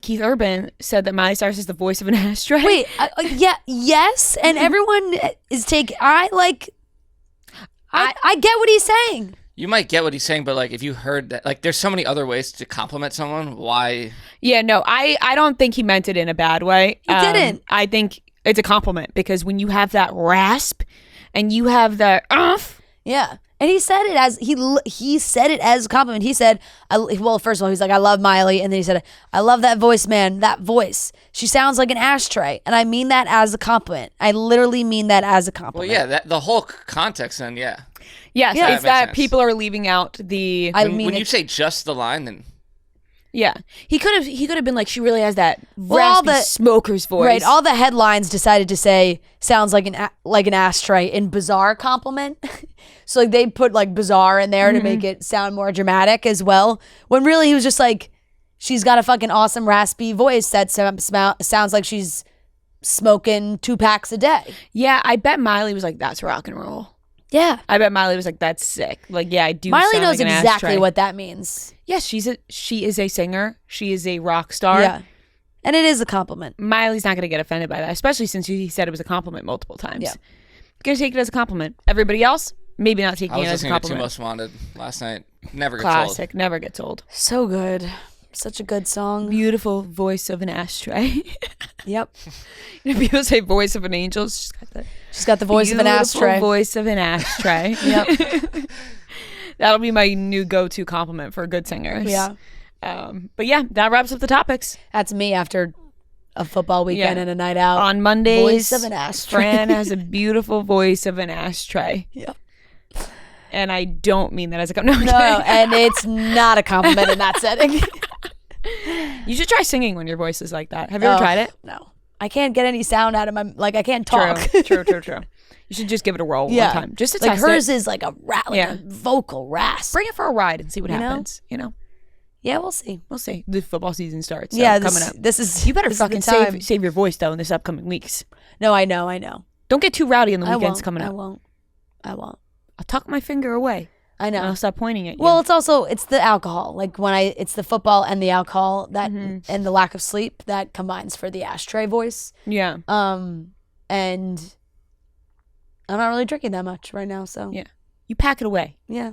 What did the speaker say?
Keith Urban said that Miley Cyrus is the voice of an ashtray. Wait, yes, and everyone is taking. I get what he's saying. You might get what he's saying, but like if you heard that, like there's so many other ways to compliment someone. Why? Yeah, no, I don't think he meant it in a bad way. He didn't. I think it's a compliment because when you have that rasp and you have the yeah. And he said it as he said it as a compliment. He said, well, first of all, he's like, I love Miley, and then he said, I love that voice, man. That voice. She sounds like an ashtray, and I mean that as a compliment. I literally mean that as a compliment. Well, yeah, the whole context, then, yeah. Yes, Yeah. it's that people are leaving out the. When you say just the line, then yeah, he could have been like, she really has that raspy smoker's voice. Right, all the headlines decided to say sounds like an ashtray in bizarre compliment. So like they put like bizarre in there to make it sound more dramatic as well. When really he was just like, she's got a fucking awesome raspy voice that sounds like she's smoking 2 packs a day. Yeah, I bet Miley was like, that's rock and roll. Yeah, I bet Miley was like, that's sick. Like, yeah, I do. Miley sound knows like an exactly ashtray. what that means. Yes, she is a singer. She is a rock star. Yeah, and it is a compliment. Miley's not going to get offended by that, especially since he said it was a compliment multiple times. Yeah, going to take it as a compliment. Everybody else, maybe not taking I was it as a listening to Too compliment. Most Wanted last night. Never gets Classic, old. never gets old. so good. Such a good song. Beautiful voice of an ashtray. Yep. You know, people say voice of an angel. She's got the voice of an ashtray. Beautiful voice of an ashtray. Yep. That'll be my new go-to compliment for good singers. Yeah. But yeah, that wraps up the topics. That's me after a football weekend and a night out. On Mondays, Voice of an ashtray. Fran has a beautiful voice of an ashtray. Yep. And I don't mean that as a compliment. No, and it's not a compliment in that setting. You should try singing when your voice is like that. Have you ever tried it? No. I can't get any sound out of my, like I can't talk. True. You should just give it a roll one time. Just to like test hers it. is like a a vocal rasp. Bring it for a ride and see what happens. You know? Yeah, we'll see. We'll see. The football season starts. So coming up. You better fucking save your voice though in this upcoming weeks. No, I know. Don't get too rowdy on the weekends coming up. I won't. I'll tuck my finger away. I know. And I'll stop pointing at you. Well, it's the alcohol. Like it's the football and the alcohol that and the lack of sleep that combines for the ashtray voice. Yeah. And I'm not really drinking that much right now, so yeah. You pack it away. Yeah.